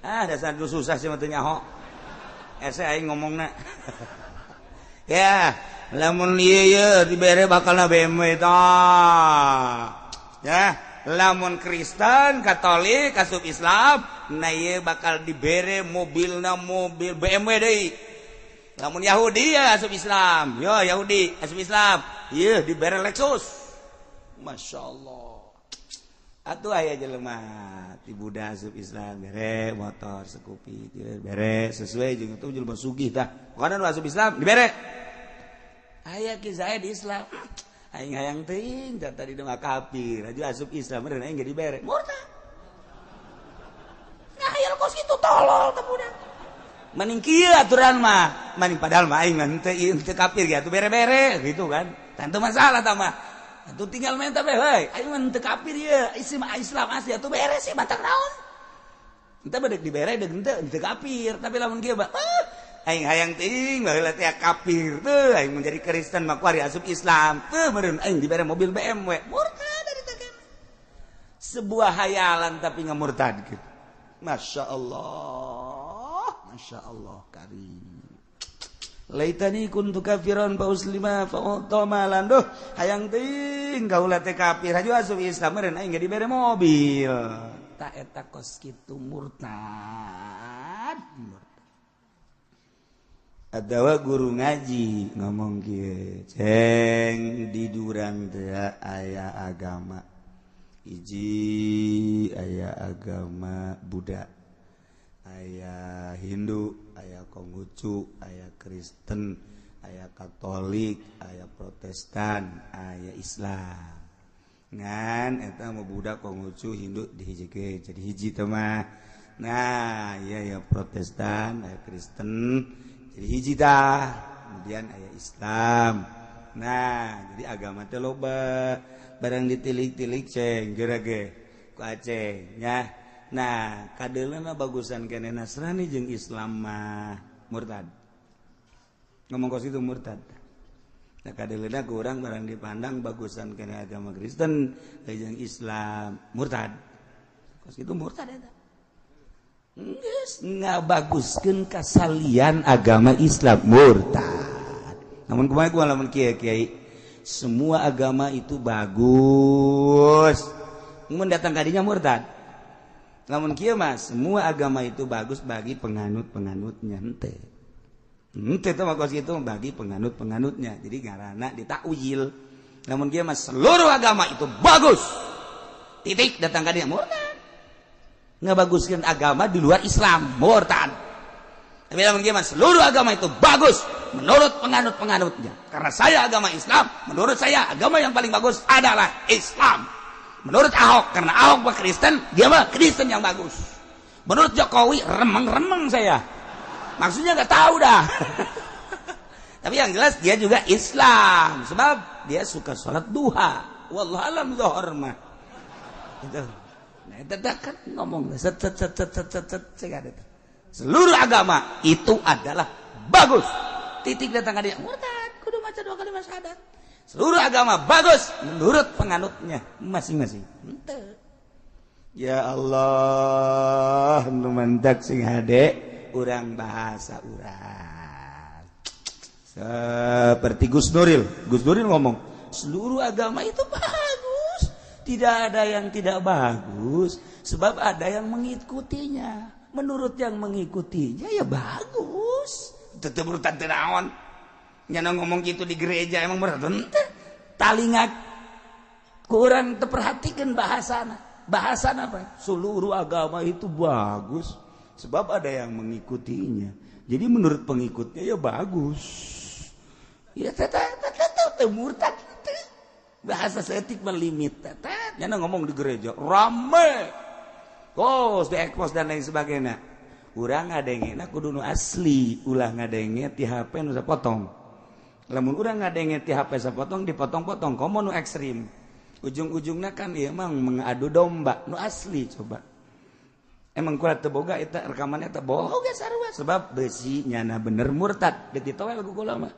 dasar susah sih mah teu nyaho aing ngomongna. Ya, lamun ieu dibere bakalna BMW tah. Ya, lamun Kristen, Katolik, asup Islam, na ieu bakal dibere mobilna mobil BMW deui. Lamun Yahudi ya asup Islam. Yo Yahudi asup Islam. Ieu dibere Lexus. Masyaallah. Atuh aya jelema ti Buddha asup Islam bere motor Scoopy bere sesuai jeung itu jelema sugih tah. Pokona nu asup Islam dibere. Aya kisah di Islam. Aing hayang teuing tadi nu kafir, aju asup Islam meureun aing ge dibere. Murtad. Ngahayal kos kitu tolol teh budak. Mending kieu aturan mah. Mending padahal mah aing mah teu kafir ge atuh bere-bere gitu kan. Tantu masalah tah mah. Atuh tinggal menta bae heuy, aing mah teu kafir ieu, Islam asli atuh beres sih batak naon. Entah bedek dibere deuk teu kafir, tapi lamun kieu mah aing hayang teuing baheula teh kafir teu aing menjadi Kristen mah kuari asup Islam. Teu meureun aing dibere mobil BMW. Murtad dari teh kana. Sebuah hayalan tapi ngamurtad gitu. Masya Allah karim. Laitani kuntu kafiran fa uslima fa utama landuh hayang teuing kaula teh kafir haju asup Islam meureun aing ge dibere mobil. Ta eta kos kitu murtad. Adawa guru ngaji ngomong kieu, ceng di durang teh aya agama. Hiji aya agama Buddha. Aya Hindu, aya Konghucu, aya Kristen, aya Katolik, aya Protestan, aya Islam. Ngan eta mah Buddha, Konghucu, Hindu dihijikeun jadi hiji teh mah. Nah, iya Protestan, aya Kristen jadi hiji tah. Kemudian aya Islam. Nah, jadi agama teh loba. Barang ditilik-tilik ceng geura ge ku Aceh nya. Nah, kadeulana bagusan kene Nasrani jeung Islam mah murtad. Ngomong kos itu murtad. Nah, kadeulana ku urang barang dipandang bagusan kene agama Kristen jeung Islam murtad. Kos itu murtad eta. Geus ngabaguskeun kasalian agama Islam murtad. Namun kumaha ku lamun kiai semua agama itu bagus. Mun datang kadinya murtad. Lamun kieu mah semua agama itu bagus bagi penganut-penganutnya henteu. Henteu teh makos kitu bagi penganut-penganutnya. Jadi ngaranna ditakwil. Lamun kieu mah seluruh agama itu bagus. Titik datang ka dia murtad. Ngabaguskeun agama di luar Islam murtad. Tapi lamun kieu mah seluruh agama itu bagus menurut penganut-penganutnya. Karena saya agama Islam, menurut saya agama yang paling bagus adalah Islam. Menurut Ahok, karena Ahok mah Kristen, dia mah Kristen yang bagus. Menurut Jokowi, remeng-remeng saya. Maksudnya nggak tahu dah. Tapi yang jelas dia juga Islam, sebab dia suka sholat duha. Wallahu alam zuhur mah. Itu. Nah, itu kan ngomong seluruh agama itu adalah bagus. Titik datang ke dia, murtad, kudu maca 2 kali syahadat. Seluruh agama bagus menurut penganutnya masing-masing. Henteu. Ya Allah, nu mantak sing hade urang bahasa urang. Seperti Gus Nuril ngomong, seluruh agama itu bagus. Tidak ada yang tidak bagus, sebab ada yang mengikutinya. Menurut yang mengikutinya ya bagus. Tetep murtad teu naon. Nyana ngomong gitu di gereja emang murtad teu. Talingat kurang terperhatikan bahasana. Bahasana apa? Seluruh agama itu bagus sebab ada yang mengikutinya. Jadi menurut pengikutnya ya bagus. Ya teu murtad teu. Bahasa setik melimit tetet. Nyana ngomong di gereja rame. Kos diekpos dan lain sebagainya. Urang ngadengena kudu nu asli, ulah ngadenge ti HP nu sapotong. Lamun urang ngadenge ti HP sapotong dipotong-potong, komo nu ekstrim. Ujung-ujungna kan ieu mah mengadu domba, nu asli coba. Emang kuat teu boga eta rekamannya teu boga sarua sebab beusi nyana bener murtad, deui towel ku kula mah.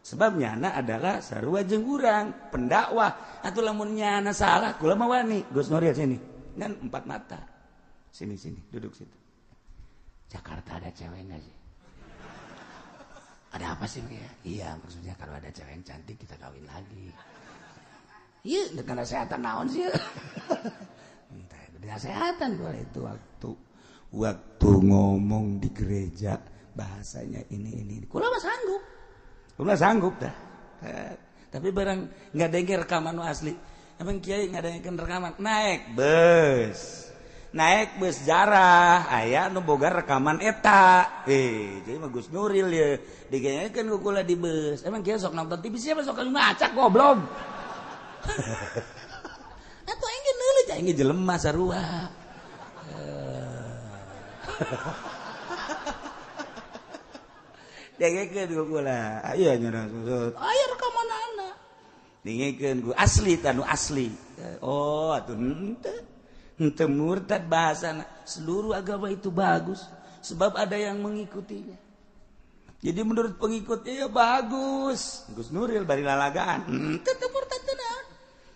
Sebab nyana adalah sarua jeung urang, pendakwah. Atuh lamun nyana salah kula mah wani, Gus Nuril sini. Ngan 4 mata. Sini duduk situ. Jakarta ada cewek nggak sih? Ada apa sih ya? Iya, maksudnya kalau ada cewek yang cantik kita kawin lagi. Iya, dengan kesehatan naon sih. Entah, kesehatan boleh itu waktu ngomong di gereja bahasanya ini. Kula mah sanggup dah. Tapi barang nggak ada yang rekaman asli. Emang kiai nggak ada yang rekaman. Naik bus jarah, aya nu boga rekaman eta. Jadi mah Gus Nuril ya. Digenyekeun ku kula di bus. Emang kieu sok nonton TV siapa sok ngacak goblok. Atuh engge neuleuh cai engge jelema sarua. Digenyekeun ku kula. Aya nyana susut. Aya rekamanana. Digenyekeun ku asli tanu asli. Oh atuh henteu murtad bahasana. Seluruh agama itu bagus sebab ada yang mengikutinya. Jadi menurut pengikutnya ya bagus. Gus Nuril bari lalagaan. Teu murtad teu naon.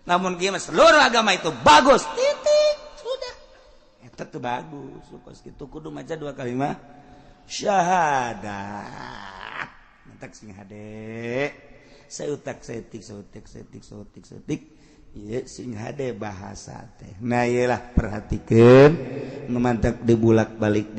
Namun kieu mah seluruh agama itu bagus. Titik, sudah. Eta teu bagus. Supaya kitu kudu maca 2 kalimat syahadat. Mentak sing hade. Sautak setik. Iya sing hade bahasa teh. Nah iyalah perhatikan memantak dibulak-balik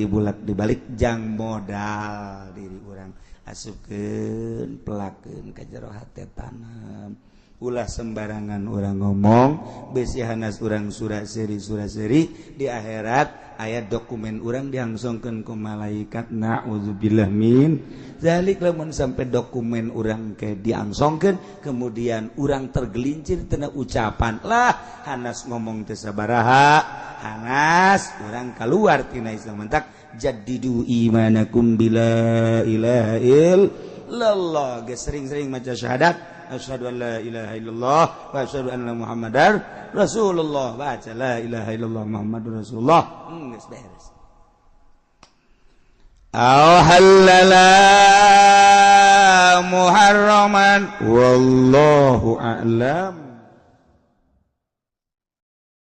jang modal diri orang asupkeun pelakeun ka jero hate tanam ulah sembarangan orang ngomong besi hanas orang surah seri di akhirat ayat dokumen orang diangsongkeun ku malaikat naudzubillah min zalik lamun sampai dokumen orang ke diangsongkeun kemudian orang tergelincir tina ucapan lah hanas ngomong teu sabaraha hanas orang keluar tina Islam mentak jaddidu imanakum bila ilaha illallah geus sering-sering maca syahadat asyhadu an la ilaha illallah wa asyhadu anna muhammadar rasulullah baca la ilaha illallah muhammadur rasulullah geus beres au halala muharraman wallahu a'lam.